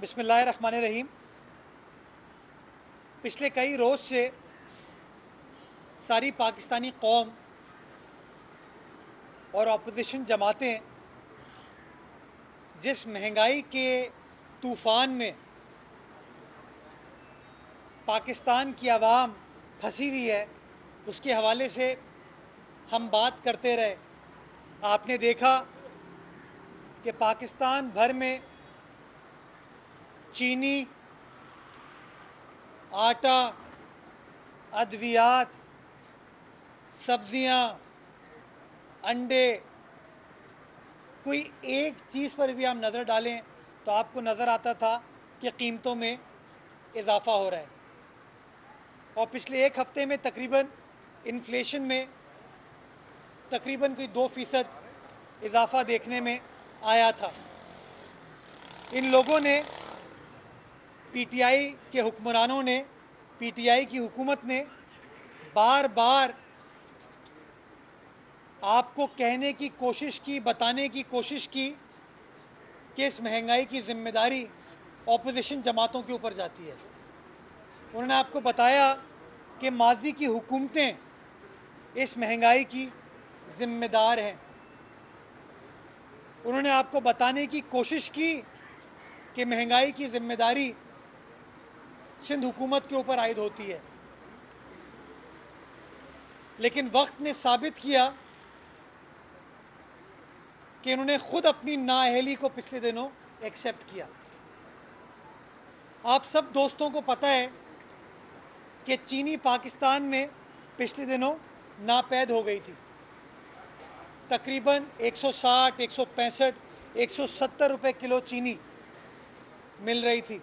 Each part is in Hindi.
बिस्मिल्लाहिर्रहमानिर्रहीम। पिछले कई रोज़ से सारी पाकिस्तानी कौम और अपोजिशन जमातें जिस महंगाई के तूफ़ान में पाकिस्तान की आवाम फंसी हुई है, उसके हवाले से हम बात करते रहे। आपने देखा कि पाकिस्तान भर में चीनी, आटा, अद्वियात, सब्ज़ियाँ, अंडे, कोई एक चीज़ पर भी हम नज़र डालें तो आपको नज़र आता था कि कीमतों में इजाफ़ा हो रहा है। और पिछले एक हफ़्ते में तकरीबन इन्फ्लेशन में तकरीबन कोई 2% इजाफ़ा देखने में आया था। इन लोगों ने, पीटीआई के हुक्मरानों ने, पीटीआई की हुकूमत ने बार बार आपको कहने की कोशिश की, बताने की कोशिश की कि इस महंगाई की ज़िम्मेदारी अपोजिशन जमातों के ऊपर जाती है। उन्होंने आपको बताया कि माजी की हुकूमतें इस महंगाई की ज़िम्मेदार हैं। उन्होंने आपको बताने की कोशिश की कि महंगाई की ज़िम्मेदारी सिंध हुकूमत के ऊपर आयद होती है, लेकिन वक्त ने साबित किया कि इन्होंने खुद अपनी नाअहली को पिछले दिनों एक्सेप्ट किया। आप सब दोस्तों को पता है कि चीनी पाकिस्तान में पिछले दिनों नापैद हो गई थी। तकरीबन 160, 165, 170 रुपये किलो चीनी मिल रही थी।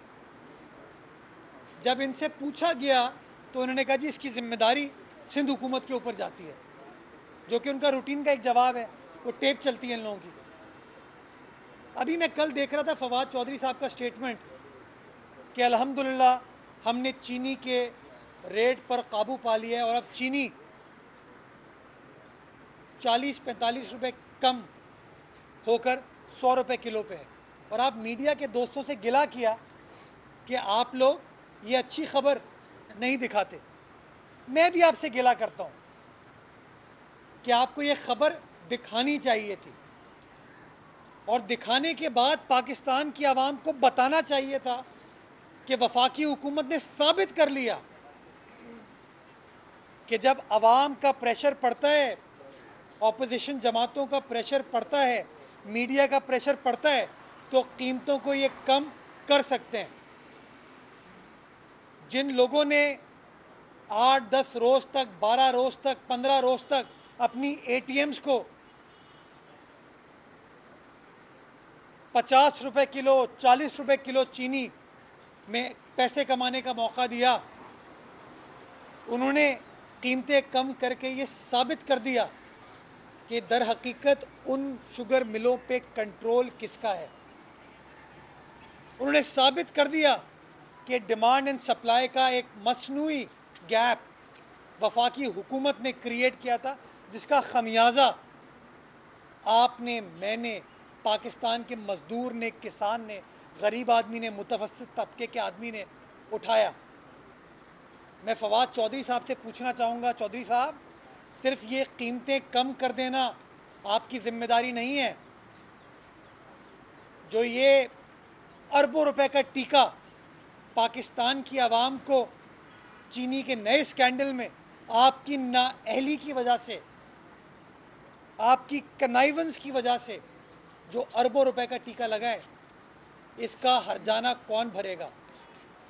जब इनसे पूछा गया तो उन्होंने कहा जी इसकी ज़िम्मेदारी सिंध हुकूमत के ऊपर जाती है, जो कि उनका रूटीन का एक जवाब है। वो टेप चलती है इन लोगों की। अभी मैं कल देख रहा था फवाद चौधरी साहब का स्टेटमेंट कि अल्हम्दुलिल्लाह हमने चीनी के रेट पर काबू पा लिया है और अब चीनी 40-45 रुपये कम होकर 100 रुपये किलो पे है। और आप मीडिया के दोस्तों से गिला किया कि आप लोग ये अच्छी खबर नहीं दिखाते। मैं भी आपसे गिला करता हूँ कि आपको ये खबर दिखानी चाहिए थी और दिखाने के बाद पाकिस्तान की आवाम को बताना चाहिए था कि वफाकी हुकूमत ने साबित कर लिया कि जब आवाम का प्रेशर पड़ता है, ऑपोजिशन जमातों का प्रेशर पड़ता है, मीडिया का प्रेशर पड़ता है, तो कीमतों को ये कम कर सकते हैं। जिन लोगों ने 8-10 रोज़ तक, 12 रोज़ तक, 15 रोज़ तक अपनी एटीएम्स को 50 रुपये किलो, 40 रुपये किलो चीनी में पैसे कमाने का मौका दिया, उन्होंने कीमतें कम करके ये साबित कर दिया कि दर हकीकत उन शुगर मिलों पे कंट्रोल किसका है। उन्होंने साबित कर दिया कि डिमांड एंड सप्लाई का एक मसनूई गैप वफाकी हुकूमत ने क्रिएट किया था, जिसका खमियाजा आपने, मैंने, पाकिस्तान के मज़दूर ने, किसान ने, गरीब आदमी ने, मुतवस्सित तबके के आदमी ने उठाया। मैं फवाद चौधरी साहब से पूछना चाहूँगा, चौधरी साहब, सिर्फ ये कीमतें कम कर देना आपकी ज़िम्मेदारी नहीं है। जो ये अरबों रुपए का टीका पाकिस्तान की आवाम को चीनी के नए स्कैंडल में आपकी नाअहली की वजह से, आपकी कनाइवेंस की वजह से जो अरबों रुपए का टीका लगा है, इसका हर्जाना कौन भरेगा?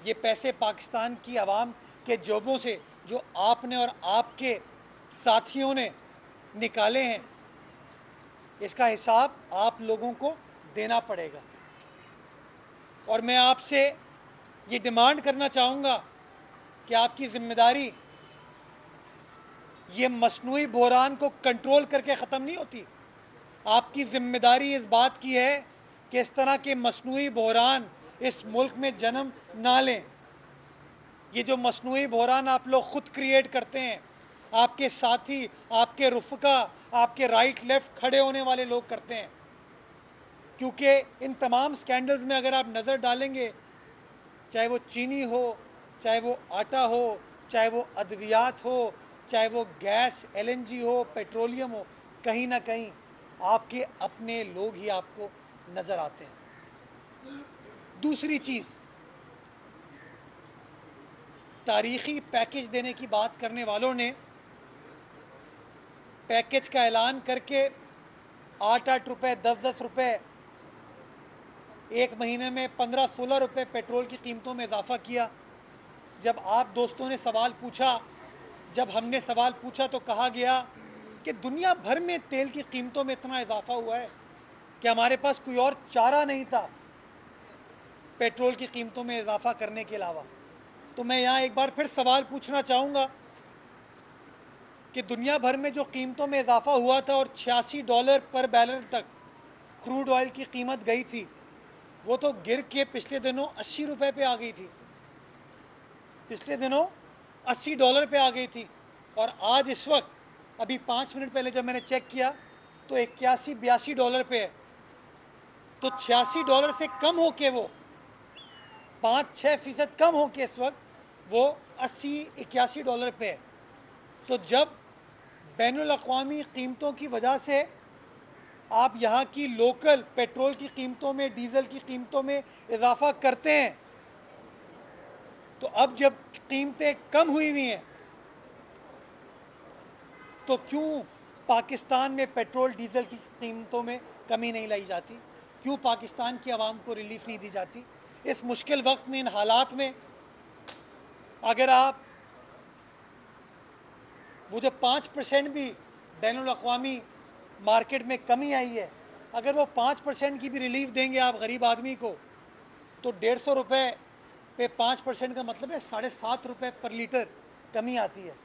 ये पैसे पाकिस्तान की आवाम के जेबों से जो आपने और आपके साथियों ने निकाले हैं, इसका हिसाब आप लोगों को देना पड़ेगा। और मैं आपसे ये डिमांड करना चाहूँगा कि आपकी ज़िम्मेदारी ये मसनूई बहरान को कंट्रोल करके ख़त्म नहीं होती। आपकी ज़िम्मेदारी इस बात की है कि इस तरह के मसनूई बहरान इस मुल्क में जन्म ना लें। ये जो मसनूई बहरान आप लोग ख़ुद क्रिएट करते हैं, आपके साथी, आपके रुफ़का, आपके राइट लेफ़्ट खड़े होने वाले लोग करते हैं, क्योंकि इन तमाम स्कैंडल्स में अगर आप नज़र डालेंगे, चाहे वो चीनी हो, चाहे वो आटा हो, चाहे वो अद्वियात हो, चाहे वो गैस एलएनजी हो, पेट्रोलियम हो, कहीं ना कहीं आपके अपने लोग ही आपको नज़र आते हैं। दूसरी चीज़, तारीखी पैकेज देने की बात करने वालों ने पैकेज का ऐलान करके 8-8 रुपए, 10-10 रुपए, एक महीने में 15-16 रुपए पेट्रोल की कीमतों में इजाफा किया। जब आप दोस्तों ने सवाल पूछा, जब हमने सवाल पूछा तो कहा गया कि दुनिया भर में तेल की कीमतों में इतना इजाफा हुआ है कि हमारे पास कोई और चारा नहीं था पेट्रोल की कीमतों में इजाफा करने के अलावा। तो मैं यहाँ एक बार फिर सवाल पूछना चाहूँगा कि दुनिया भर में जो कीमतों में इजाफा हुआ था और $86 पर बैरल तक क्रूड ऑयल की कीमत गई थी, वो तो गिर के पिछले दिनों 80 रुपए पे आ गई थी, पिछले दिनों $80 पे आ गई थी। और आज इस वक्त अभी 5 मिनट पहले जब मैंने चेक किया तो $81-82 पे है। तो $86 से कम होके वो 5-6% कम होके इस वक्त वो $80-81 पे है। तो जब बैनुल अक़वामी कीमतों की वजह से आप यहाँ की लोकल पेट्रोल की कीमतों में, डीजल की कीमतों में इजाफा करते हैं, तो अब जब कीमतें कम हुई हुई हैं तो क्यों पाकिस्तान में पेट्रोल डीजल की कीमतों में कमी नहीं लाई जाती? क्यों पाकिस्तान की आवाम को रिलीफ नहीं दी जाती? इस मुश्किल वक्त में, इन हालात में, अगर आप वो जो 5% भी बैनुल अक़वामी मार्केट में कमी आई है, अगर वो 5% की भी रिलीफ देंगे आप गरीब आदमी को, तो 150 रुपये पे 5% का मतलब है 7.5 रुपये पर लीटर कमी आती है।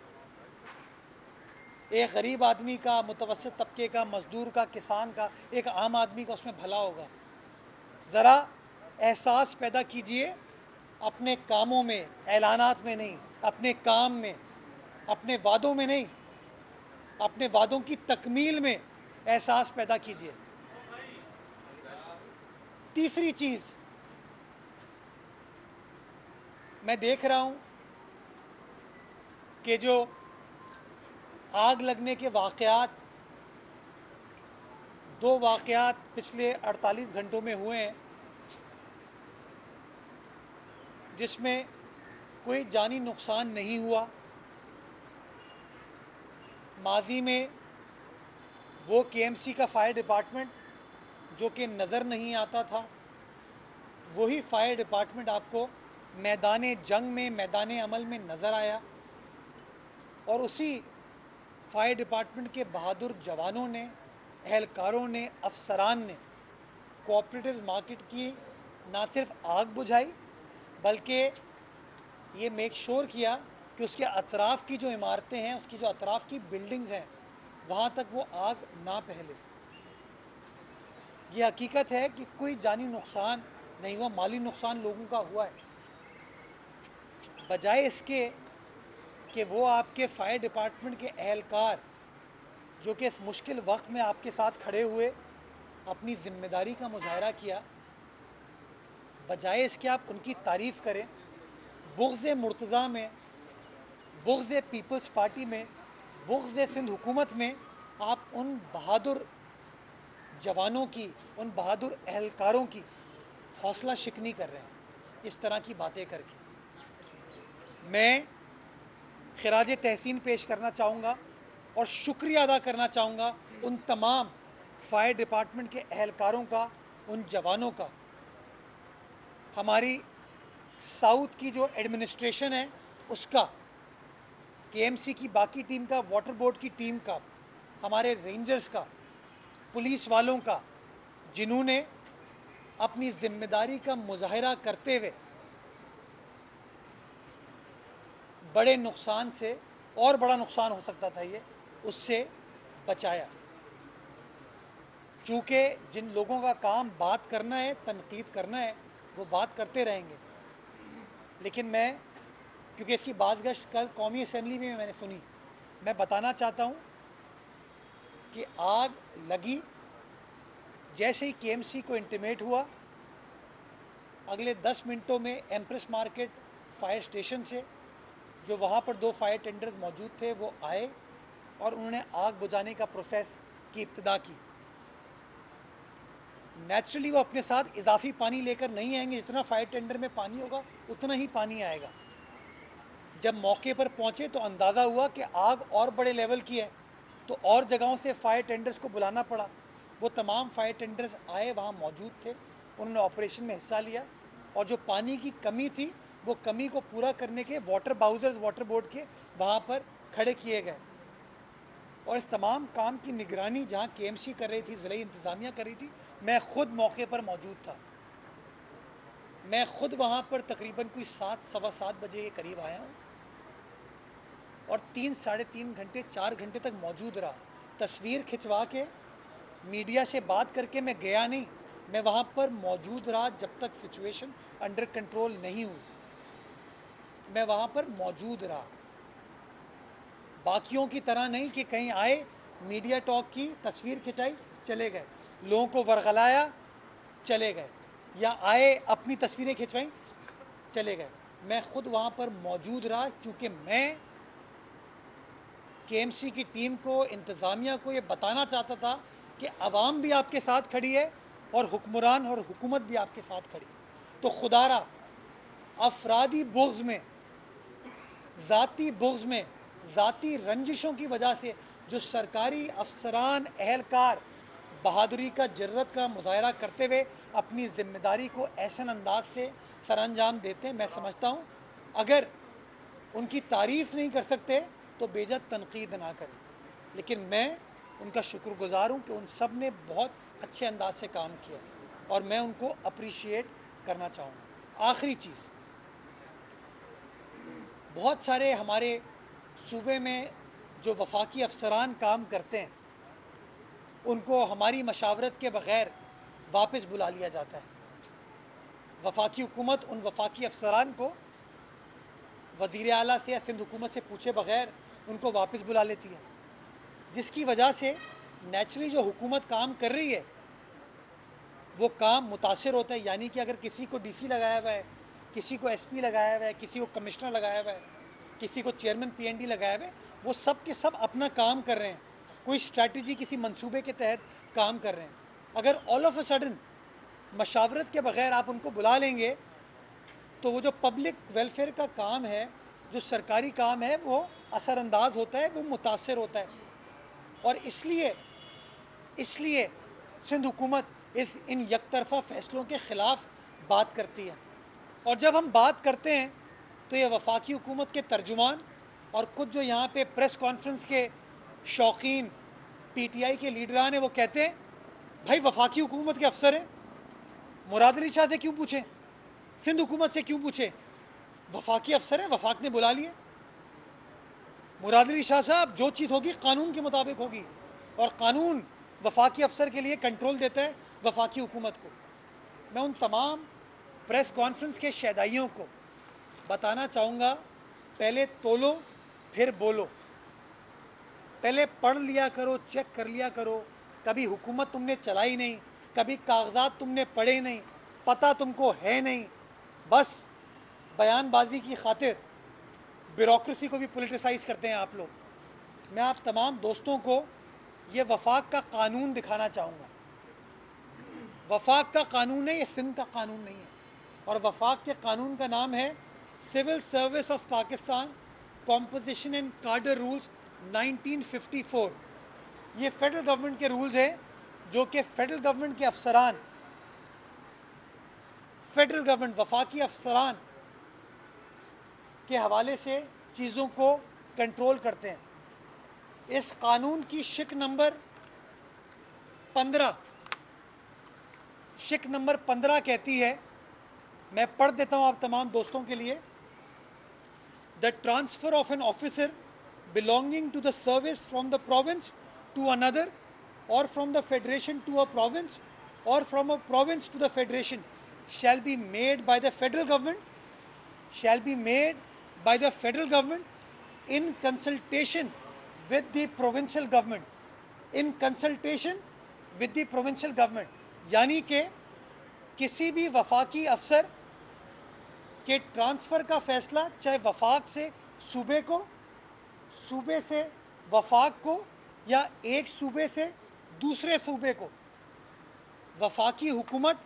एक गरीब आदमी का, मुतवस्सित तबके का, मजदूर का, किसान का, एक आम आदमी का उसमें भला होगा। ज़रा एहसास पैदा कीजिए अपने कामों में, ऐलानात में नहीं, अपने काम में, अपने वादों में नहीं, अपने वादों की तकमील में एहसास पैदा कीजिए। तीसरी चीज़, मैं देख रहा हूँ कि जो आग लगने के वाक़यात, 2 वाक़यात पिछले 48 घंटों में हुए हैं, जिसमें कोई जानी नुकसान नहीं हुआ। माजी में वो केएमसी का फायर डिपार्टमेंट जो कि नज़र नहीं आता था, वही फायर डिपार्टमेंट आपको मैदान जंग में, मैदान अमल में नज़र आया। और उसी फायर डिपार्टमेंट के बहादुर जवानों ने, एहलकारों ने, अफसरान ने कोऑपरेटिव मार्केट की ना सिर्फ आग बुझाई, बल्कि ये मेक श्योर किया कि उसके अतराफ़ की जो इमारतें हैं, उसकी जो अतराफ़ की बिल्डिंग्स हैं, वहाँ तक वो आग ना फैले। ये हकीकत है कि कोई जानी नुकसान नहीं हुआ, माली नुकसान लोगों का हुआ है। बजाय इसके कि वो आपके फायर डिपार्टमेंट के एहलकार जो कि इस मुश्किल वक्त में आपके साथ खड़े हुए अपनी ज़िम्मेदारी का मुजाहरा किया, बजाय इसके आप उनकी तारीफ़ करें, बुग़्ज़ मुर्तज़ा में, बुग़्ज़ पीपल्स पार्टी में, बुग़्ज़ सिंध हुकूमत में आप उन बहादुर जवानों की, उन बहादुर एहलकारों की हौसला शिकनी कर रहे हैं इस तरह की बातें करके। मैं खिराज तहसीन पेश करना चाहूँगा और शुक्रिया अदा करना चाहूँगा उन तमाम फायर डिपार्टमेंट के एहलकारों का, उन जवानों का, हमारी साउथ की जो एडमिनिस्ट्रेशन है उसका, केएमसी की बाकी टीम का, वाटर बोर्ड की टीम का, हमारे रेंजर्स का, पुलिस वालों का, जिन्होंने अपनी जिम्मेदारी का मुजाहरा करते हुए बड़े नुकसान से, और बड़ा नुकसान हो सकता था ये, उससे बचाया। चूँकि जिन लोगों का काम बात करना है, तनकीद करना है, वो बात करते रहेंगे, लेकिन मैं, क्योंकि इसकी बाज़गश्त कल कौमी असम्बली में मैंने सुनी, मैं बताना चाहता हूँ कि आग लगी, जैसे ही केएमसी को इंटीमेट हुआ, अगले 10 मिनटों में एम्प्रेस मार्केट फायर स्टेशन से जो वहाँ पर 2 फायर टेंडर्स मौजूद थे वो आए और उन्होंने आग बुझाने का प्रोसेस की इब्तिदा की। नेचुरली वो अपने साथ इजाफी पानी लेकर नहीं आएंगे, जितना फायर टेंडर में पानी होगा उतना ही पानी आएगा। जब मौके पर पहुँचे तो अंदाज़ा हुआ कि आग और बड़े लेवल की है, तो और जगहों से फायर टेंडर्स को बुलाना पड़ा। वो तमाम फायर टेंडर्स आए, वहाँ मौजूद थे, उन्होंने ऑपरेशन में हिस्सा लिया और जो पानी की कमी थी वो कमी को पूरा करने के वाटर बाउजर्स वाटर बोर्ड के वहाँ पर खड़े किए गए और इस तमाम काम की निगरानी जहाँ केएमसी कर रही थी, ज़िले इंतज़ामिया कर रही थी, मैं ख़ुद मौके पर मौजूद था। मैं ख़ुद वहाँ पर तकरीबन कोई 7 सवा 7 बजे के करीब आया हूँ और 3 साढ़े 3 घंटे 4 घंटे तक मौजूद रहा। तस्वीर खिंचवा के मीडिया से बात करके मैं गया नहीं, मैं वहाँ पर मौजूद रहा जब तक सिचुएशन अंडर कंट्रोल नहीं हुई। मैं वहाँ पर मौजूद रहा, बाकियों की तरह नहीं कि कहीं आए, मीडिया टॉक की, तस्वीर खिंचाई, चले गए, लोगों को वरगलाया, चले गए, या आए अपनी तस्वीरें खिंचवाई, चले गए। मैं ख़ुद वहाँ पर मौजूद रहा क्योंकि मैं केएमसी की टीम को, इंतज़ामिया को ये बताना चाहता था कि अवाम भी आपके साथ खड़ी है और हुक्मरान और हुकूमत भी आपके साथ खड़ी है। तो खुदारा अफरादी बुग़्ज़ में, ज़ाती बुग़्ज़ में, ज़ाती रंजिशों की वजह से जो सरकारी अफसरान एहलकार बहादुरी का, जर्रत का मुज़ाहरा करते हुए अपनी ज़िम्मेदारी को ऐसन अंदाज से सरअंजाम देते हैं, मैं समझता हूँ अगर उनकी तारीफ़ नहीं कर सकते तो बेजा तनकीद ना करें। लेकिन मैं उनका शुक्रगुज़ार हूँ कि उन सब ने बहुत अच्छे अंदाज से काम किया और मैं उनको अप्रिशिएट करना चाहूँगा। आखिरी चीज़, बहुत सारे हमारे सूबे में जो वफाकी अफसरान काम करते हैं उनको हमारी मशावरत के बग़ैर वापस बुला लिया जाता है। वफाकी हुकूमत उन वफाकी अफसरान को वज़ीर आला से या सिंध हुकूमत से पूछे बग़ैर उनको वापस बुला लेती है, जिसकी वजह से नेचुरली जो हुकूमत काम कर रही है वो काम मुतासिर होता है। यानी कि अगर किसी को डीसी लगाया हुआ है, किसी को एसपी लगाया हुआ है, किसी को कमिश्नर लगाया हुआ है, किसी को चेयरमैन पीएनडी लगाया हुआ है, वो सब के सब अपना काम कर रहे हैं, कोई स्ट्रैटेजी किसी मंसूबे के तहत काम कर रहे हैं। अगर ऑल ऑफ अ सडन मशावरत के बग़ैर आप उनको बुला लेंगे तो वो जो पब्लिक वेलफेयर का काम है, जो सरकारी काम है, वो असरअंदाज होता है, वो मुतासर होता है। और इसलिए सिंध हुकूमत इन यकतरफ़ा फ़ैसलों के ख़िलाफ़ बात करती है। और जब हम बात करते हैं तो ये वफाकी हुकूमत के तर्जुमान और कुछ जो यहाँ पे प्रेस कॉन्फ्रेंस के शौकीन पीटीआई के लीडरान हैं वो कहते हैं भाई वफाकी हुकूमत के अफसर हैं, मुराद अली शाह से क्यों पूछें, सिंध हुकूमत से क्यों पूछें, वफाकी अफसर हैं, वफाक ने बुला लिए। मुराद अली शाह साहब, जो चीज़ होगी कानून के मुताबिक होगी और कानून वफाकी अफसर के लिए कंट्रोल देता है वफाकी हुकूमत को। मैं उन तमाम प्रेस कॉन्फ्रेंस के शहदाइयों को बताना चाहूँगा, पहले तोलो फिर बोलो, पहले पढ़ लिया करो, चेक कर लिया करो। कभी हुकूमत तुमने चलाई नहीं, कभी कागजात तुमने पढ़े नहीं, पता तुमको है नहीं, बस बयानबाजी की खातिर ब्यूरोक्रेसी को भी पॉलिटिसाइज करते हैं आप लोग। मैं आप तमाम दोस्तों को ये वफाक का कानून दिखाना चाहूँगा। वफाक का कानून है, ये सिंध का कानून नहीं है। और वफाक के कानून का नाम है civil service of Pakistan composition and cadre rules 1954। ये फेडरल गवर्नमेंट के रूल्स हैं जो कि फेडरल गवर्नमेंट के अफसरान, फेडरल गवर्नमेंट वफाकी अफसरान के हवाले से चीज़ों को कंट्रोल करते हैं। इस कानून की शिक नंबर 15 कहती है, मैं पढ़ देता हूँ आप तमाम दोस्तों के लिए। The transfer of an officer belonging to the service from the province to another और from the federation to a province और from a province to the federation shall be made by the federal government in consultation with the provincial government, यानी कि किसी भी वफाकी अफसर के ट्रांसफ़र का फ़ैसला चाहे वफाक से सूबे को, सूबे से वफाक को या एक सूबे से दूसरे सूबे को, वफाकी हुकूमत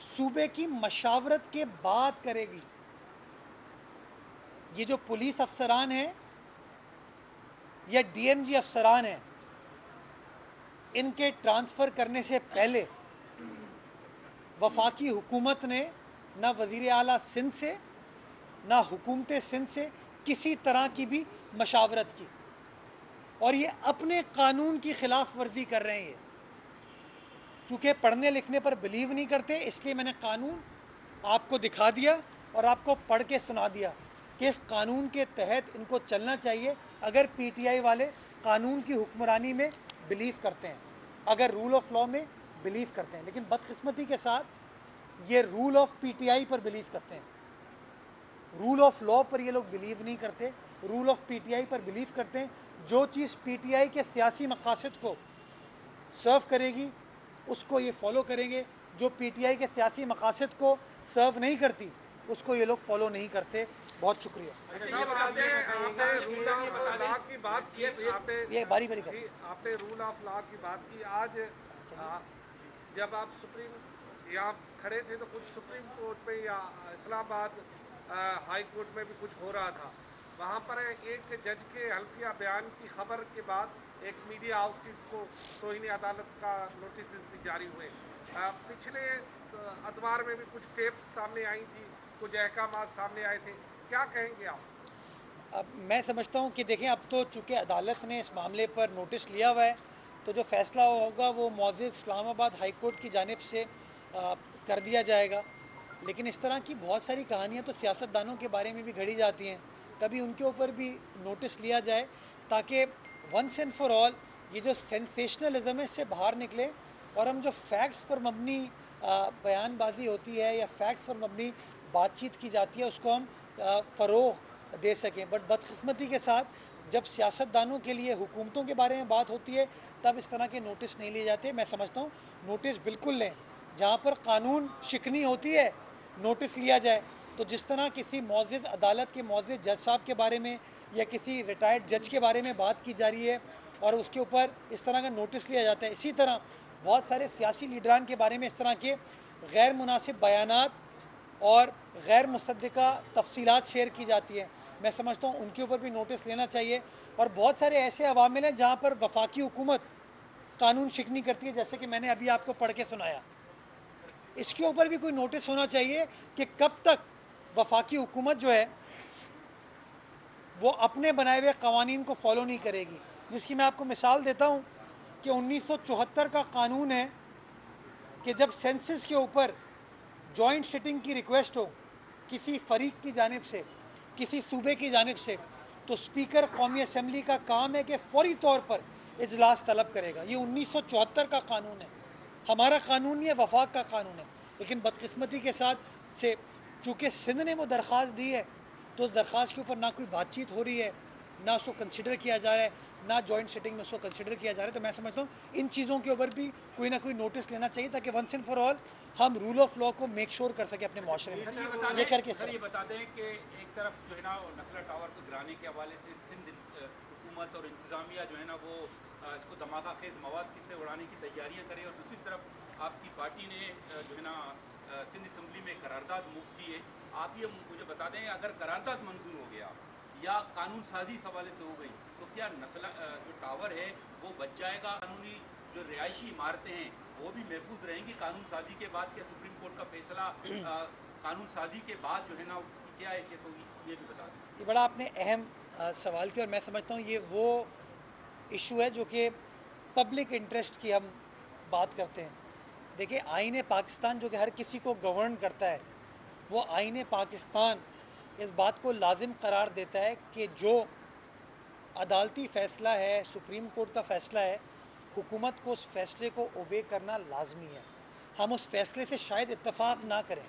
सूबे की मशावरत के बाद करेगी। ये जो पुलिस अफसरान हैं या डीएमजी अफसरान हैं, इनके ट्रांसफ़र करने से पहले वफाकी हुकूमत ने ना वज़ीर आला सिंध से ना हुकूमत सिंध से किसी तरह की भी मशावरत की, और ये अपने कानून की खिलाफ वर्जी कर रहे हैं। चूँकि पढ़ने लिखने पर बिलीव नहीं करते, इसलिए मैंने कानून आपको दिखा दिया और आपको पढ़ के सुना दिया कि इस कानून के तहत इनको चलना चाहिए अगर पीटीआई वाले कानून की हुक्मरानी में बिलीव करते हैं, अगर रूल ऑफ लॉ में बिलीव करते हैं। लेकिन बदकिस्मती के साथ ये रूल ऑफ पीटीआई पर बिलीव करते हैं, रूल ऑफ लॉ पर ये लोग बिलीव नहीं करते, रूल ऑफ पीटीआई पर बिलीव करते हैं। जो चीज़ पीटीआई के सियासी मकासद को सर्व करेगी उसको ये फॉलो करेंगे, जो पीटीआई के सियासी मकासद को सर्व नहीं करती उसको ये लोग फॉलो नहीं करते। बहुत शुक्रिया। ये बारी बारी कर, आपने रूल ऑफ लॉ की बात की। आज जब आप यहाँ खड़े थे तो कुछ सुप्रीम कोर्ट में या इस्लामाबाद हाई कोर्ट में भी कुछ हो रहा था, वहाँ पर एक जज के हल्फिया बयान की खबर के बाद एक मीडिया हाउसेस को तौहीन अदालत का नोटिस भी जारी हुए। पिछले अखबार में भी कुछ टेप्स सामने आई थी, कुछ अहकाम सामने आए थे, क्या कहेंगे आप? अब मैं समझता हूँ कि देखें, अब तो चूँकि अदालत ने इस मामले पर नोटिस लिया हुआ है, तो जो फ़ैसला होगा वो मौजूद इस्लामाबाद हाई कोर्ट की जानिब से कर दिया जाएगा। लेकिन इस तरह की बहुत सारी कहानियाँ तो सियासतदानों के बारे में भी घड़ी जाती हैं, कभी उनके ऊपर भी नोटिस लिया जाए ताकि वंस एंड फॉर ऑल ये जो सेंसेशनलिज्म है इससे बाहर निकले और हम जो फैक्ट्स पर मबनी बयानबाजी होती है या फैक्ट्स पर मबनी बातचीत की जाती है उसको हम फ़रोग़ दे सकें। बट बदकिस्मती के साथ जब सियासतदानों के लिए हुकूमतों के बारे में बात होती है तब इस तरह के नोटिस नहीं लिए जाते। मैं समझता हूँ नोटिस बिल्कुल लें, जहाँ पर कानून शिकनी होती है नोटिस लिया जाए। तो जिस तरह किसी मौजूद अदालत के मौजूद जज साहब के बारे में या किसी रिटायर्ड जज के बारे में बात की जा रही है और उसके ऊपर इस तरह का नोटिस लिया जाता है, इसी तरह बहुत सारे सियासी लीडरान के बारे में इस तरह के गैर मुनासिब बयानात और गैर मुसद्दिका तफसीलात शेयर की जाती हैं। मैं समझता हूँ उनके ऊपर भी नोटिस लेना चाहिए। और बहुत सारे ऐसे अवामिल हैं जहाँ पर वफाकी हुकूमत कानून शिकनी करती है, जैसे कि मैंने अभी आपको पढ़ के सुनाया। इसके ऊपर भी कोई नोटिस होना चाहिए कि कब तक वफाकी हुकूमत जो है वो अपने बनाए हुए कवानीन को फॉलो नहीं करेगी। जिसकी मैं आपको मिसाल देता हूँ कि 1974 का कानून है कि जब सेंसस के ऊपर जॉइंट सिटिंग की रिक्वेस्ट हो किसी फरीक की जानिब से, किसी सूबे की जानिब से, तो स्पीकर कौमी असम्बली का काम है कि फौरी तौर पर इजलास तलब करेगा। ये 1974 का कानून है, हमारा कानून ये वफाक का कानून है। लेकिन बदकिस्मती के साथ से चूँकि सिंध ने वो दरख्वास्त दी है तो उस दरख्वास्त के ऊपर ना कोई बातचीत हो रही है, ना उसको कंसिडर किया जा रहा है, ना जॉइंट सिटिंग में उसको कंसिडर किया जा रहा है। तो मैं समझता हूँ इन चीज़ों के ऊपर भी कोई ना कोई नोटिस लेना चाहिए ताकि वंस एंड फॉर ऑल हम रूल ऑफ लॉ को मेक श्योर कर सके अपने माशरे में। ये करके सर ये बता दें कि एक तरफ जो है ना नस्ला टावर को गिराने के हवाले से सिंध हुकूमत और इंतज़ामिया जो है ना वो इसको धमाका खेज मवाद से उड़ाने की तैयारियाँ करे, और दूसरी तरफ आपकी पार्टी ने जो है ना सिंध असम्बली में करारदाद मूव की है। आप ये मुझे बता दें, अगर करारदाद मंजूर हो गया या कानून साजी इस हवाले से हो गई तो क्या नस्ला जो टावर है वो बच जाएगा, कानूनी जो रिहायशी इमारतें हैं वो भी महफूज रहेंगी कानून साजी के बाद? क्या सुप्रीम कोर्ट का फैसला कानून साजी के बाद जो है ना उसकी क्या हैसियत होगी, ये भी बता दें। ये बड़ा आपने अहम सवाल किया और मैं समझता हूँ ये वो इशू है जो कि पब्लिक इंटरेस्ट की हम बात करते हैं। देखिए, आईन पाकिस्तान जो कि हर किसी को गवर्न करता है, वो आईन पाकिस्तान इस बात को लाजिम करार देता है कि जो अदालती फ़ैसला है, सुप्रीम कोर्ट का फ़ैसला है, हुकूमत को उस फ़ैसले को ओबे करना लाजमी है। हम उस फ़ैसले से शायद इत्तफाक ना करें,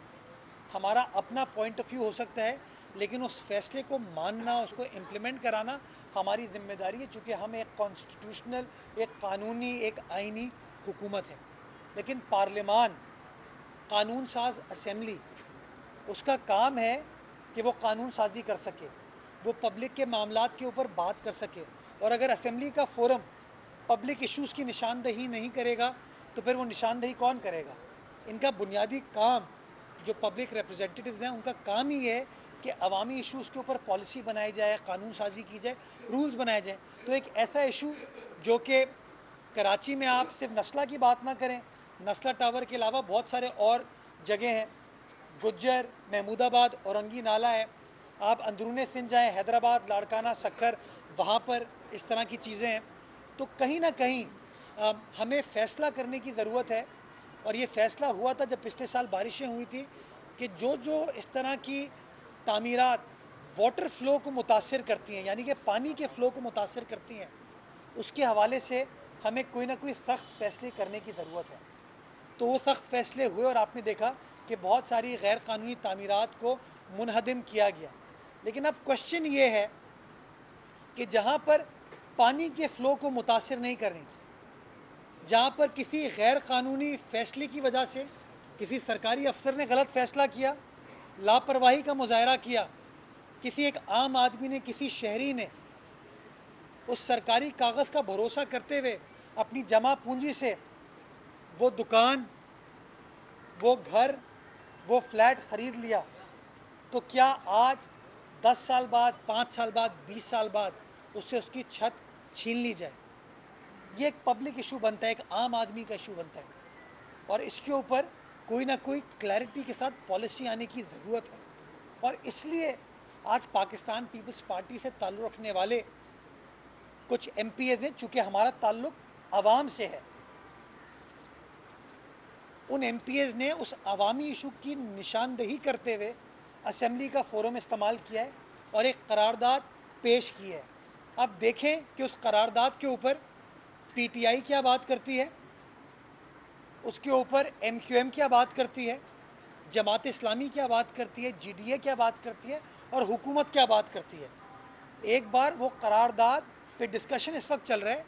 हमारा अपना पॉइंट ऑफ व्यू हो सकता है, लेकिन उस फ़ैसले को मानना, उसको इम्प्लीमेंट कराना हमारी ज़िम्मेदारी है, चूँकि हम एक कॉन्स्टिट्यूशनल, एक कानूनी, एक आइनी हुकूमत है। लेकिन पार्लियामान, कानून साज असेंबली, उसका काम है कि वो कानून साजी कर सके, वो पब्लिक के मामलात के ऊपर बात कर सके। और अगर असेंबली का फोरम पब्लिक इश्यूज़ की निशानदही नहीं करेगा तो फिर वो निशानदही कौन करेगा? इनका बुनियादी काम, जो पब्लिक रिप्रेजेंटेटिव्स हैं, उनका काम ही है कि अवामी इश्यूज़ के ऊपर पॉलिसी बनाई जाए, कानून साजी की जाए, रूल्स बनाए जाए। तो एक ऐसा इशू जो कि कराची में आप सिर्फ नस्ला की बात ना करें, नस्ला टावर के अलावा बहुत सारे और जगह हैं, गुज्जर, महमूदाबाद, औरंगी नाला है, आप अंदरूने सिंध जाएँ, हैदराबाद, लाड़काना, सक्खर, वहाँ पर इस तरह की चीज़ें हैं। तो कहीं ना कहीं हमें फ़ैसला करने की ज़रूरत है। और ये फ़ैसला हुआ था जब पिछले साल बारिशें हुई थी कि जो जो इस तरह की तामीरात वाटर फ़्लो को मुतासर करती हैं, यानी कि पानी के फ़्लो को मुतासर करती हैं, उसके हवाले से हमें कोई ना कोई सख्त फ़ैसले करने की ज़रूरत है। तो वो सख्त फ़ैसले हुए और आपने देखा कि बहुत सारी गैर कानूनी तामीरात को मुनहदम किया गया। लेकिन अब क्वेश्चन ये है कि जहाँ पर पानी के फ़्लो को मुतासर नहीं कर रही, जहाँ पर किसी गैर कानूनी फ़ैसले की वजह से किसी सरकारी अफसर ने गलत फ़ैसला किया, लापरवाही का मुजाहरा किया, किसी एक आम आदमी ने, किसी शहरी ने उस सरकारी कागज़ का भरोसा करते हुए अपनी जमा पूंजी से वो दुकान, वो घर, वो फ्लैट ख़रीद लिया, तो क्या आज 10 साल बाद, 5 साल बाद, 20 साल बाद उससे उसकी छत छीन ली जाए? ये एक पब्लिक इशू बनता है, एक आम आदमी का इशू बनता है, और इसके ऊपर कोई ना कोई क्लैरिटी के साथ पॉलिसी आने की ज़रूरत है। और इसलिए आज पाकिस्तान पीपल्स पार्टी से ताल्लुक़ रखने वाले कुछ MPs हैं, चूँकि हमारा ताल्लुक़ आवाम से है, उन MPs ने उस अवामी इशू की निशानदही करते हुए असेंबली का फोरम इस्तेमाल किया है और एक करारदाद पेश की है। अब देखें कि उस करारदाद के ऊपर PTI क्या बात करती है, उसके ऊपर MQM क्या बात करती है, जमात इस्लामी क्या बात करती है, GDA क्या बात करती है और हुकूमत क्या बात करती है। एक बार वो करारदाद पे डिस्कशन इस वक्त चल रहा है,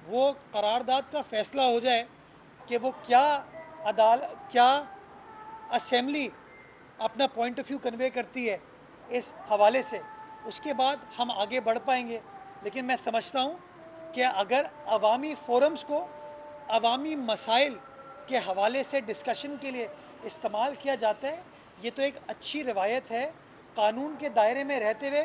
वो करारदाद का फ़ैसला हो जाए कि वो क्या असेंबली अपना पॉइंट ऑफ व्यू कन्वे करती है इस हवाले से, उसके बाद हम आगे बढ़ पाएंगे। लेकिन मैं समझता हूँ कि अगर अवामी फोरम्स को अवामी मसाइल के हवाले से डिस्कशन के लिए इस्तेमाल किया जाता है, ये तो एक अच्छी रवायत है। कानून के दायरे में रहते हुए,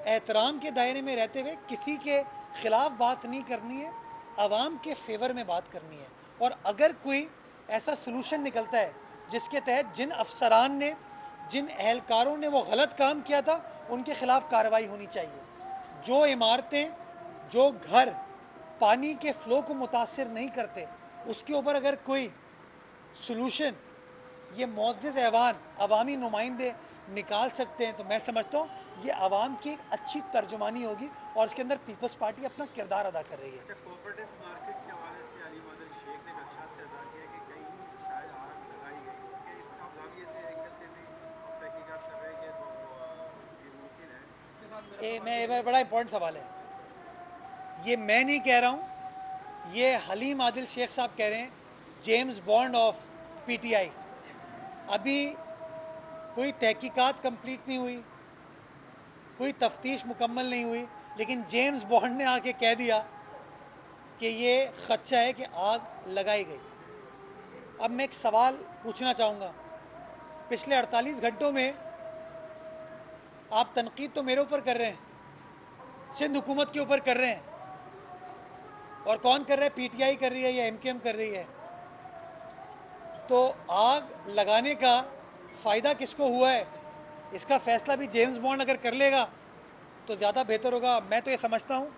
एहतराम के दायरे में रहते हुए किसी के ख़िलाफ़ बात नहीं करनी है, आवाम के फेवर में बात करनी है। और अगर कोई ऐसा सलूशन निकलता है जिसके तहत जिन अफसरान ने, जिन एहलकारों ने वो गलत काम किया था, उनके ख़िलाफ़ कार्रवाई होनी चाहिए। जो इमारतें, जो घर पानी के फ़्लो को मुतासर नहीं करते, उसके ऊपर अगर कोई सलूशन ये मुअज़्ज़ज़ ऐवान, अवामी नुमाइंदे निकाल सकते हैं, तो मैं समझता हूँ ये आवाम की एक अच्छी तर्जुमानी होगी और इसके अंदर पीपल्स पार्टी अपना किरदार अदा कर रही है। कोऑपरेटिव मार्केट के हवाले से अली मादल शेख ने खदशात अदा किया कि कहीं शायद आग लगाई गई, कि इसका जाविये से एक करते भी तहकीकात कर रहे हैं कि ये मुमकिन है। इसके साथ मैं बड़ा इंपॉर्टेंट सवाल है ये, मैं नहीं कह रहा हूँ, ये हलीम आदिल शेख साहब कह रहे हैं, जेम्स बॉन्ड ऑफ PTI। अभी कोई तहकीकात कंप्लीट नहीं हुई, कोई तफ्तीश मुकम्मल नहीं हुई, लेकिन जेम्स बॉन्ड ने आके कह दिया कि ये खदशा है कि आग लगाई गई। अब मैं एक सवाल पूछना चाहूँगा, पिछले 48 घंटों में आप तनकीद तो मेरे ऊपर कर रहे हैं, सिंध हुकूमत के ऊपर कर रहे हैं, और कौन कर रहा है? PTI कर रही है या MKM कर रही है। तो आग लगाने का फ़ायदा किसको हुआ है? इसका फ़ैसला भी जेम्स बॉन्ड अगर कर लेगा तो ज़्यादा बेहतर होगा। मैं तो ये समझता हूँ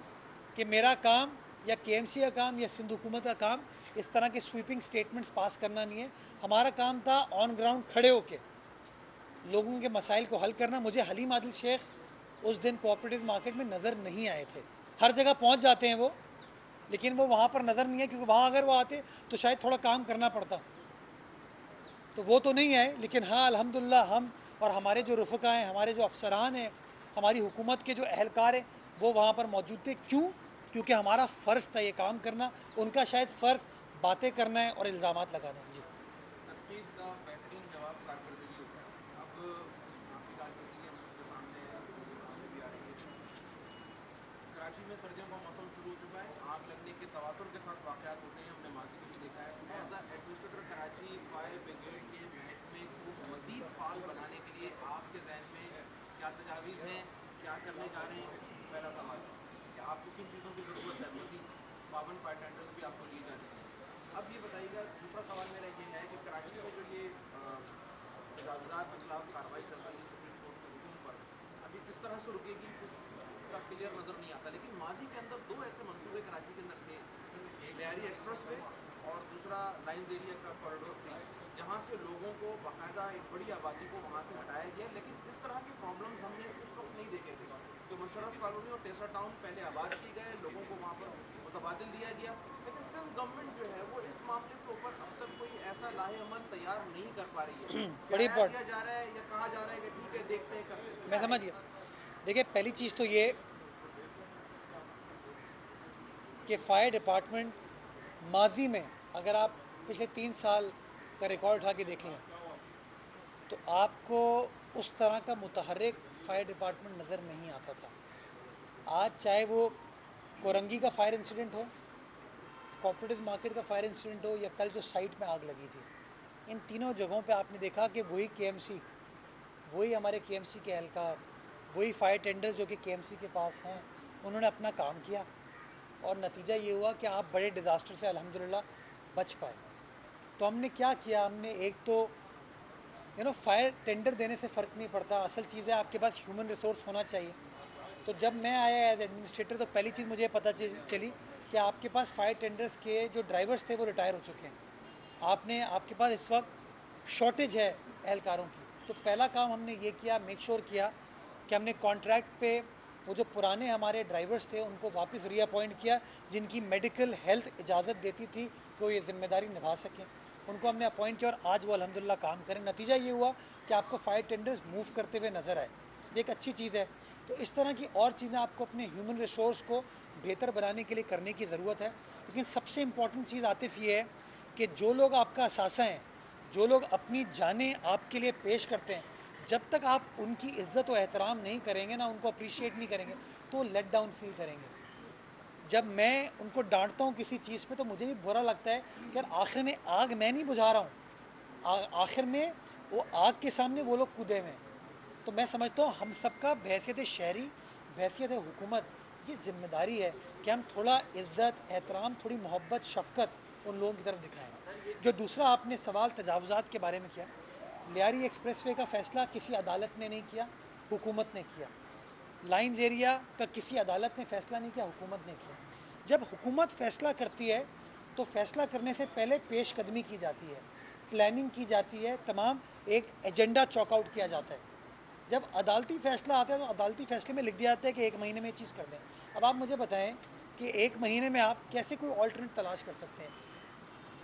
कि मेरा काम या KMC का काम या सिंध हुकूमत का काम इस तरह के स्वीपिंग स्टेटमेंट्स पास करना नहीं है। हमारा काम था ऑन ग्राउंड खड़े होकर लोगों के मसाइल को हल करना। मुझे हलीम आदिल शेख उस दिन कोऑपरेटिव मार्केट में नज़र नहीं आए थे। हर जगह पहुँच जाते हैं वो, लेकिन वो वहाँ पर नज़र नहीं है, क्योंकि वहाँ अगर वो आते तो शायद थोड़ा काम करना पड़ता, तो वो तो नहीं आए। लेकिन हाँ, अल्हम्दुलिल्लाह हम और हमारे जो रफ़क़ा हैं, हमारे जो अफसरान हैं, हमारी हुकूमत के जो एहलकार हैं, वो वहाँ पर मौजूद थे। क्यों? क्योंकि हमारा फ़र्ज़ था ये काम करना। उनका शायद फ़र्ज़ बातें करना है और इल्ज़ामात लगाने हैं। जी तनकीद का बेहतरीन जवाब कारकर्दगी होता है। अब आपकी कारकर्दगी हम सबके सामने भी आ रही है। कराची में सर्दियों का मौसम शुरू हो चुका है, आग लगने के तवातुर के साथ वाक़यात होते हैं, हमने माजी में भी देखा है। As a administrator Karachi fire brigade के महकमे को मज़ीद फ़ाल बनाने के लिए आपके जहन में क्या तजावीज़ हैं, क्या करने जा रहे हैं? पहला सवाल कि आपको किन चीज़ों की ज़रूरत है? मज़ीद 52 फायर टेंडर्स भी आपको लिए जा चुके हैं। अब ये बताइएगा, दूसरा सवाल मेरा ये है कि कराची में जो ये तजावुज़ात के खिलाफ कार्रवाई चल रही है सुप्रीम कोर्ट के हुक्म पर, अभी किस तरह से रुकेगी उसका क्लियर नज़र नहीं आता। लेकिन माजी के अंदर दो ऐसे मंसूबे कराची के अंदर थे, लियारी एक्सप्रेस वे और दूसरा लाइन्स एरिया का कॉरिडोर फ्री, जहाँ से लोगों को बाकायदा एक बड़ी आबादी को वहाँ से हटाया गया। लेकिन इस तरह के प्रॉब्लम्स हमने उस वक्त नहीं देखे थे। तो मुशर्रफ कॉलोनी और टेसरा टाउन पहले आबाद की गए, लोगों को वहाँ पर मुतबादिल दिया गया, लेकिन सिंध गवर्नमेंट जो है वो इस मामले के ऊपर अब तक कोई ऐसा लाहेअमल तैयार नहीं कर पा रही है। बड़ी क्या किया जा रहा है या कहा जा रहा है कि ठीक है देखते हैं करते हैं? मैं समझ गया। देखिए, पहली चीज़ तो ये कि फायर डिपार्टमेंट माजी में, अगर आप पिछले 3 साल का रिकॉर्ड उठा के देख लें तो आपको उस तरह का मुतहर्रिक फायर डिपार्टमेंट नज़र नहीं आता था। आज चाहे वो कोरंगी का फायर इंसिडेंट हो, कोऑपरेटिव मार्केट का फायर इंसिडेंट हो, या कल जो साइट में आग लगी थी, इन तीनों जगहों पे आपने देखा कि वही केएमसी, वही हमारे केएमसी के एहलकार, वही फायर टेंडर जो कि केएमसी के पास हैं, उन्होंने अपना काम किया और नतीजा ये हुआ कि आप बड़े डिज़ास्टर से अल्हम्दुलिल्लाह बच पाए। तो हमने क्या किया, हमने एक तो फायर टेंडर देने से फ़र्क नहीं पड़ता, असल चीज़ है आपके पास ह्यूमन रिसोर्स होना चाहिए। तो जब मैं आया एज एडमिनिस्ट्रेटर तो पहली चीज़ मुझे पता चली कि आपके पास फायर टेंडर्स के जो ड्राइवर्स थे वो रिटायर हो चुके हैं, आपके पास इस वक्त शॉर्टेज है एहलकारों की। तो पहला काम हमने ये किया, मेक श्योर किया कि हमने कॉन्ट्रैक्ट पे वो जो पुराने हमारे ड्राइवर्स थे उनको वापस रीअपॉइंट किया, जिनकी मेडिकल हेल्थ इजाज़त देती थी कि वो ये जिम्मेदारी निभा सकें, उनको हमने अपॉइंट किया और आज वो अल्हम्दुलिल्लाह काम करें। नतीजा ये हुआ कि आपको फायर टेंडर्स मूव करते हुए नज़र आए, ये एक अच्छी चीज़ है। तो इस तरह की और चीज़ें आपको अपने ह्यूमन रिसोर्स को बेहतर बनाने के लिए करने की ज़रूरत है। लेकिन सबसे इम्पॉर्टेंट चीज़ आतिफ ये है कि जो लोग आपका असासा हैं, जो लोग अपनी जानें आपके लिए पेश करते हैं, जब तक आप उनकी इज़्ज़त व एहतराम नहीं करेंगे ना, उनको अप्रिशिएट नहीं करेंगे, तो लेट डाउन फील करेंगे। जब मैं उनको डांटता हूँ किसी चीज़ पे तो मुझे भी बुरा लगता है कि यार आखिर में आग मैं नहीं बुझा रहा हूँ, आखिर में वो आग के सामने वो लोग कूदे हुए हैं। तो मैं समझता हूँ हम सबका बहैसियत शहरी, बहैसियत हुकूमत, ये जिम्मेदारी है कि हम थोड़ा इज़्ज़त, एहतराम, थोड़ी मोहब्बत, शफ़क़त उन लोगों की तरफ दिखाएँ। जो दूसरा आपने सवाल तजावुज़ात के बारे में किया, लियारी एक्सप्रेसवे का फ़ैसला किसी अदालत ने नहीं किया, हुकूमत ने किया। लाइन्स एरिया का किसी अदालत ने फ़ैसला नहीं किया, हुकूमत ने किया। जब हुकूमत फ़ैसला करती है तो फ़ैसला करने से पहले पेश कदमी की जाती है, प्लानिंग की जाती है, तमाम एक एजेंडा चॉकआउट किया जाता है। जब अदालती फ़ैसला आता है तो अदालती फ़ैसले में लिख दिया जाता है कि 1 महीने में ये चीज़ कर दें। अब आप मुझे बताएं कि 1 महीने में आप कैसे कोई ऑल्टरनेट तलाश कर सकते हैं।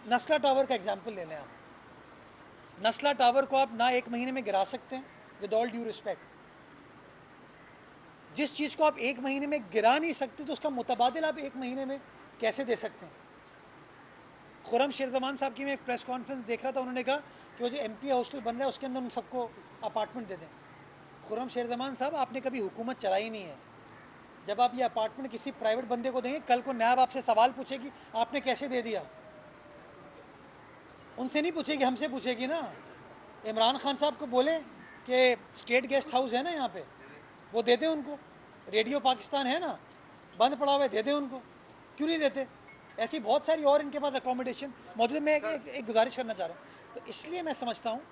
नस्ला टावर का एग्जाम्पल ले लें आप। नस्ला टावर को आप ना 1 महीने में गिरा सकते हैं, विद ऑल ड्यू रिस्पेक्ट। जिस चीज़ को आप 1 महीने में गिरा नहीं सकते तो उसका मुतबादिल आप 1 महीने में कैसे दे सकते हैं। खुर्रम शेरजमान साहब की मैं एक प्रेस कॉन्फ्रेंस देख रहा था, उन्होंने कहा कि वो जो MP हॉस्टल बन रहा है उसके अंदर उन सबको अपार्टमेंट दे दें। खुर्रम शेरजमान साहब, आपने कभी हुकूमत चलाई नहीं है। जब आप ये अपार्टमेंट किसी प्राइवेट बंदे को देंगे, कल को नायब आपसे सवाल पूछेगी आपने कैसे दे दिया, उनसे नहीं पूछेगी, हमसे पूछेगी ना। इमरान खान साहब को बोलें कि स्टेट गेस्ट हाउस है ना यहाँ पे, वो दे दें उनको। रेडियो पाकिस्तान है ना, बंद पड़ा हुआ है, दे दें उनको। क्यों नहीं देते? ऐसी बहुत सारी और इनके पास अकोमोडेशन मौजूद। मैं एक गुजारिश करना चाह रहा हूँ। तो इसलिए मैं समझता हूँ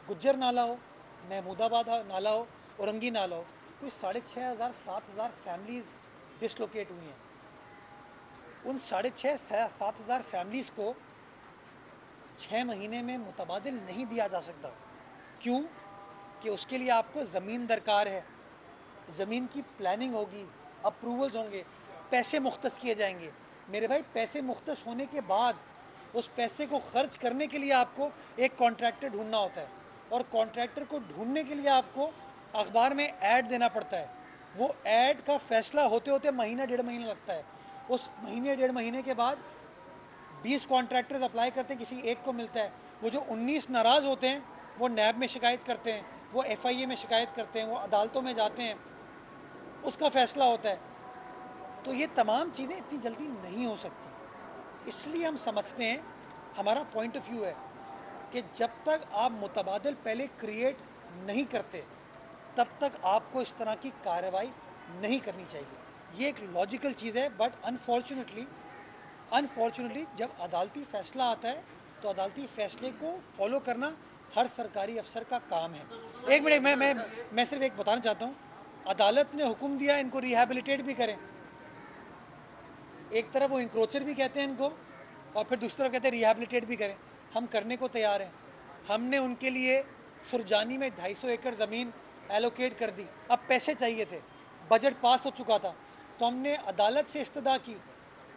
गुज्जर नाला हो, महमूदाबाद नाला हो, औरंगी नाला हो, कोई 6,500 7,000 फैमिलीज़ डिसलोकेट हुई हैं। उन 6,500 7,000 फैमिलीज़ को 6 महीने में मुतबादिल नहीं दिया जा सकता। क्यों? कि उसके लिए आपको ज़मीन दरकार है, ज़मीन की प्लानिंग होगी, अप्रूवल्स होंगे, पैसे मुख्तस किए जाएंगे। मेरे भाई, पैसे मुख्तस होने के बाद उस पैसे को खर्च करने के लिए आपको एक कॉन्ट्रैक्टर ढूंढना होता है, और कॉन्ट्रैक्टर को ढूंढने के लिए आपको अखबार में ऐड देना पड़ता है। वो ऐड का फ़ैसला होते होते महीना 1.5 महीना लगता है। उस महीने 1.5 महीने के बाद 20 कॉन्ट्रैक्टर्स अप्लाई करते हैं, किसी एक को मिलता है। वो जो 19 नाराज़ होते हैं वो नैब में शिकायत करते हैं, वो FIA में शिकायत करते हैं, वो अदालतों में जाते हैं, उसका फ़ैसला होता है। तो ये तमाम चीज़ें इतनी जल्दी नहीं हो सकती। इसलिए हम समझते हैं, हमारा पॉइंट ऑफ व्यू है कि जब तक आप मुतबादिल पहले क्रिएट नहीं करते तब तक आपको इस तरह की कार्रवाई नहीं करनी चाहिए। ये एक लॉजिकल चीज़ है, बट अनफॉर्चुनेटली जब अदालती फ़ैसला आता है तो अदालती फ़ैसले को फॉलो करना हर सरकारी अफसर का काम है। एक मिनट, मैं सिर्फ एक बताना चाहता हूँ, अदालत ने हुक्म दिया इनको रिहैबिलिटेट भी करें। एक तरफ वो इंक्रोचर भी कहते हैं इनको और फिर दूसरी तरफ कहते हैं रिहैबिलिटेट भी करें। हम करने को तैयार हैं। हमने उनके लिए सुरजानी में 250 एकड़ ज़मीन एलोकेट कर दी। अब पैसे चाहिए थे, बजट पास हो चुका था, तो हमने अदालत से इस्तदा की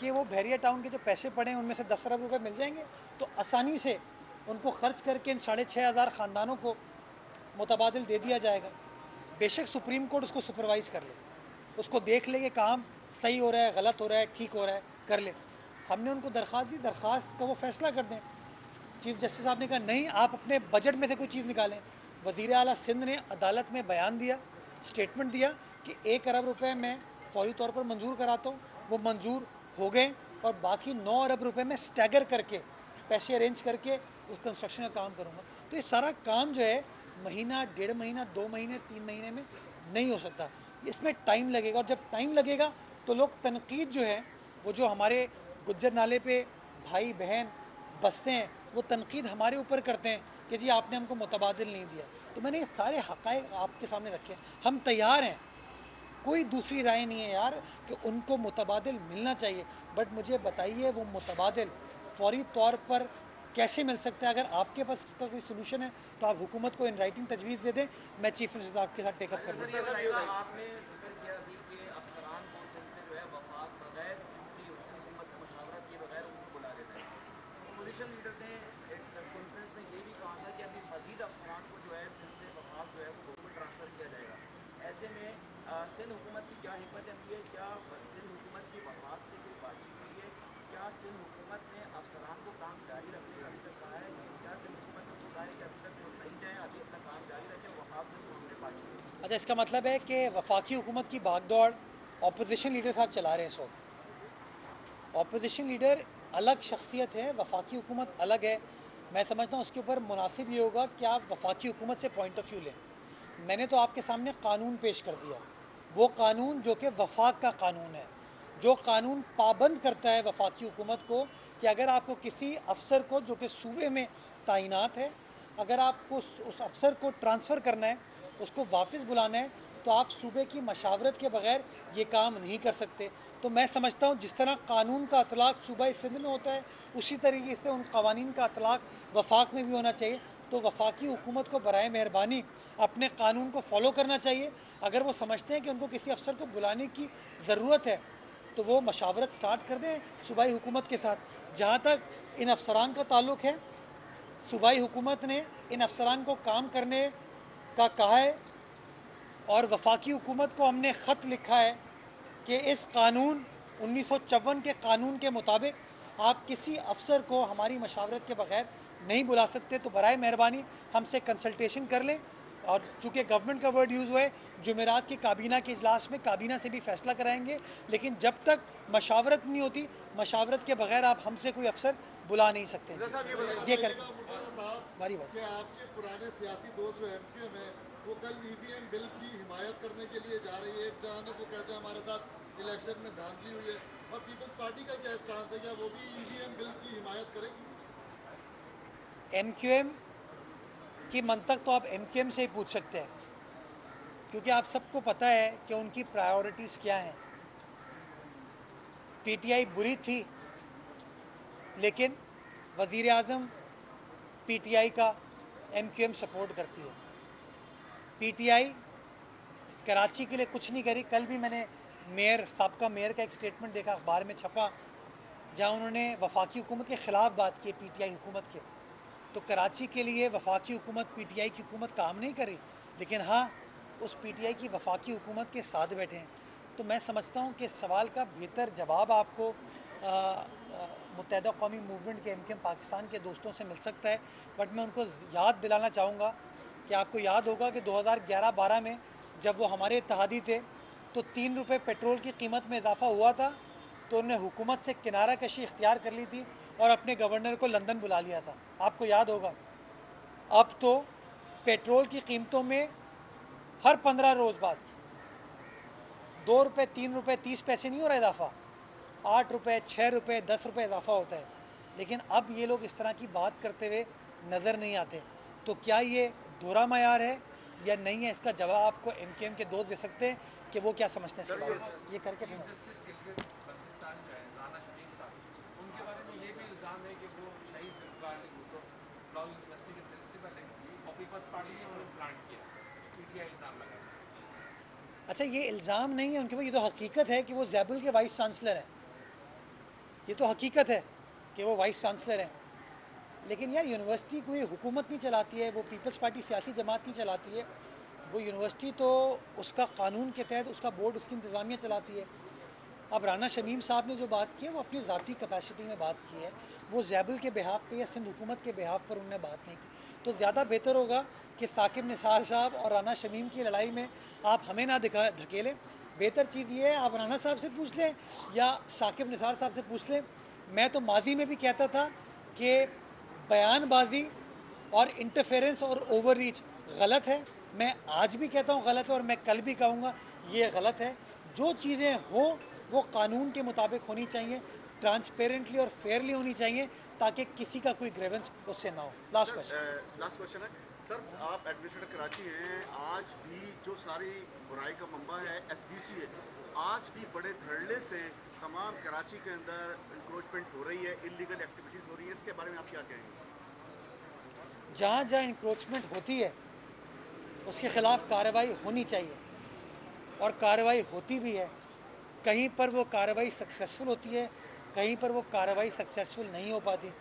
कि वो बहरिया टाउन के जो पैसे पड़े हैं उनमें से 10 अरब रुपये मिल जाएंगे, तो आसानी से उनको खर्च करके इन 6500 ख़ानदानों को मुतबादिल दे दिया जाएगा। बेशक सुप्रीम कोर्ट उसको सुपरवाइज़ कर ले, उसको देख ले कि काम सही हो रहा है, गलत हो रहा है, ठीक हो रहा है, कर ले। हमने उनको दरख्वास्त दी, दरख्वास्त का वो फ़ैसला कर दें। चीफ जस्टिस साहब ने कहा नहीं, आप अपने बजट में से कोई चीज़ निकालें। वज़ीर आला सिंध ने अदालत में बयान दिया, स्टेटमेंट दिया कि 1 अरब रुपए मैं फौरी तौर पर मंजूर कराता हूँ। वो मंजूर हो गए और बाकी 9 अरब रुपए में स्टैगर करके पैसे अरेंज करके उस कंस्ट्रक्शन का काम करूँगा। तो ये सारा काम जो है महीना, 1.5 महीना, 2 महीने, 3 महीने में नहीं हो सकता। इसमें टाइम लगेगा, और जब टाइम लगेगा तो लोग तनकीद जो है, वो जो हमारे गुज्जर नाले पे भाई बहन बसते हैं, वो तनकीद हमारे ऊपर करते हैं कि जी आपने हमको मुतबादिल नहीं दिया। तो मैंने ये सारे हक़ाइक़ आपके सामने रखे। हम तैयार हैं, कोई दूसरी राय नहीं है यार कि उनको मुतबादिल मिलना चाहिए, बट मुझे बताइए वो मुतबादिल फौरी तौर पर कैसे मिल सकता है। अगर आपके पास इसका कोई सोल्यूशन है तो आप हुकूमत को इन राइटिंग तजवीज़ दे दें, मैं चीफ मिनिस्टर साहब के साथ टेकअप कर लूँगा। आपने जिक्र किया अभी कि अफसरान को सिंध से जो है वफाक बगैर सिंध की हुकूमत से मशावरत किए बगैर उनको बुला लेता है। अपोजिशन लीडर ने एक प्रेस कॉन्फ्रेंस में ये भी कहा था कि अभी मजीद अफसरान को जो है सिंध से वफाक जो है वो गवर्नमेंट ट्रांसफ़र किया जाएगा। ऐसे में सिंध हुकूमत की क्या हिम्मत अमली है? क्या सिंध हुकूमत की वफाक से कोई बातचीत हुई है? क्या सिंध हुकूमत ने अफसरान को काम जारी रखने का अभी तक कहा है? क्या सिंध हुकूमत ने कहा है कि अभी तक जो नहीं जाए, अभी अपना काम जारी रखें, वफाक से हमने बातचीत हुई? अच्छा, इसका मतलब है कि वफाकी हुकूमत की भागदौड़ अपोजिशन लीडर साहब चला रहे हैं। इस वक्त अपोजिशन लीडर अलग शख्सियत है, वफाकी हुकूमत अलग है। मैं समझता हूँ उसके ऊपर मुनासिब ये होगा कि आप वफाकी हुकूमत से पॉइंट ऑफ व्यू लें। मैंने तो आपके सामने कानून पेश कर दिया, वो कानून जो कि वफाक का कानून है, जो कानून पाबंद करता है वफाकी हुकूमत को कि अगर आपको किसी अफसर को जो कि सूबे में तैनात है, अगर आपको उस अफसर को ट्रांसफ़र करना है, उसको वापस बुलाना है, तो आप सूबे की मशावरत के बगैर ये काम नहीं कर सकते। तो मैं समझता हूँ जिस तरह कानून का अतलाक़ सूबा सिंध में होता है, उसी तरीके से उन कवानीन का अतलाक़ वफाक में भी होना चाहिए। तो वफाकी हुकूमत को बराए मेहरबानी अपने कानून को फ़ॉलो करना चाहिए। अगर वो समझते हैं कि उनको किसी अफसर को बुलाने की ज़रूरत है तो वो मशावरत स्टार्ट कर दें सूबाई हुकूमत के साथ। जहाँ तक इन अफसरान का ताल्लुक़ है, सूबाई हुकूमत ने इन अफसरान को काम करने का कहा है और वफाकी हुकूमत को हमने ख़त लिखा है कि इस कानून 1954 के कानून के मुताबिक आप किसी अफसर को हमारी मशावरत के बगैर नहीं बुला सकते। तो बराए मेहरबानी हमसे कंसल्टेशन कर लें। और चूँकि गवर्नमेंट का वर्ड यूज़ हुआ है, जुमेरात की काबीना के इजलास में काबीना से भी फ़ैसला कराएंगे, लेकिन जब तक मशावरत नहीं होती, मशावरत के बगैर आप हमसे कोई अफसर बुला नहीं सकते। ये कर बारी बात। आपके पुराने सियासी दोस्त जो MQM है वो कल EVM बिल की हिमायत करने के लिए जा रही है। एक जानब वो कहते हैं हमारे साथ इलेक्शन में धांधली हुई है, और पीपल्स पार्टी का क्या स्टांस है? क्या वो भी EVM बिल की हिमायत करेगी? MQM की मंतक तो आप MQM से ही पूछ सकते हैं, क्योंकि आप सबको पता है कि उनकी प्रायोरिटीज़ क्या हैं। PTI बुरी थी, लेकिन वज़ीर आज़म PTI का MQM सपोर्ट करती है। PTI कराची के लिए कुछ नहीं करी। कल भी मैंने मेयर साबका मेयर का एक स्टेटमेंट देखा, अखबार में छपा, जहाँ उन्होंने वफाकी हुकूमत के ख़िलाफ़ बात की PTI हुकूमत के। तो कराची के लिए वफाकी हुकूमत PTI की हुकूमत काम नहीं करी, लेकिन हाँ उस PTI की वफाकी हुकूमत के साथ बैठे हैं। तो मैं समझता हूँ कि सवाल का बेहतर जवाब आपको मुत्तहदा कौमी मूवमेंट के MKM पाकिस्तान के दोस्तों से मिल सकता है, बट मैं उनको याद दिलाना चाहूँगा कि आपको याद होगा कि 2011-12 में जब वो हमारे इत्तेहादी थे तो 3 रुपये पेट्रोल की कीमत में इजाफा हुआ था, तो उन्होंने हुकूमत से किनारा कशी इख्तियार कर ली थी और अपने गवर्नर को लंदन बुला लिया था, आपको याद होगा। अब तो पेट्रोल की कीमतों में हर 15 रोज़ बाद 2 रुपये 3 रुपये 30 पैसे नहीं हो रहा इजाफा, 8 रुपये 6 रुपये 10 रुपये इजाफा होता है। लेकिन अब ये लोग इस तरह की बात करते हुए नज़र नहीं आते। तो क्या ये दोहरा मयार है या नहीं है, इसका जवाब आपको MKM के दोस्त दे सकते हैं कि वो क्या समझते हैं। ये करके जस्टिस गिलगित बल्तिस्तान जो है राना शमीम साहब, उनके बारे में ये भी इल्ज़ाम है कि वो शहीद लॉ यूनिवर्सिटी के प्रिंसिपल हैं और पीपल्स पार्टी ने उन्हें प्लांट किया, PTI इल्ज़ाम लगा। अच्छा, ये इल्ज़ाम नहीं है उनके पास, ये तो हकीकत है कि वो ज़ैबुल के वाइस चांसलर हैं। ये तो हकीकत है कि वो वाइस चांसलर हैं। लेकिन यार यूनिवर्सिटी कोई हुकूमत नहीं चलाती है, वो पीपल्स पार्टी सियासी जमात नहीं चलाती है। वो यूनिवर्सिटी तो उसका कानून के तहत उसका बोर्ड, उसकी इंतज़ामिया चलाती है। अब राना शमीम साहब ने जो बात की है वो अपनी ज़ाती कैपेसिटी में बात की है, वो ज़ैबुल के बिहाफ पे या सिंध हुकूमत के बिहाफ पर उन्होंने बात नहीं की। तो ज़्यादा बेहतर होगा कि साकिब निसार साहब और राना शमीम की लड़ाई में आप हमें ना धकेलें। बेहतर चीज़ ये है आप राना साहब से पूछ लें या साकिब निसार साहब से पूछ लें। मैं तो माजी में भी कहता था कि बयानबाजी और इंटरफेरेंस और ओवर रीच गलत है, मैं आज भी कहता हूँ गलत है और मैं कल भी कहूँगा ये गलत है। जो चीज़ें हों वो कानून के मुताबिक होनी चाहिए, ट्रांसपेरेंटली और फेयरली होनी चाहिए, ताकि किसी का कोई ग्रेवेंस उससे ना हो। लास्ट क्वेश्चन है सर, आप एडमिनिस्ट्रेटर कराची हैं, आज भी जो सारी बुराई का मंबा है SBC है, आज भी बड़े धड़ल्ले से तमाम कराची के अंदर इंक्रोचमेंट हो रही है, इलीगल एक्टिविटीज़ हो रही है, इसके बारे में आप क्या कहेंगे? जहाँ जहाँ इंक्रोचमेंट होती है उसके ख़िलाफ़ कार्रवाई होनी चाहिए और कार्रवाई होती भी है। कहीं पर वो कार्रवाई सक्सेसफुल होती है, कहीं पर वो कार्रवाई सक्सेसफुल नहीं हो पाती।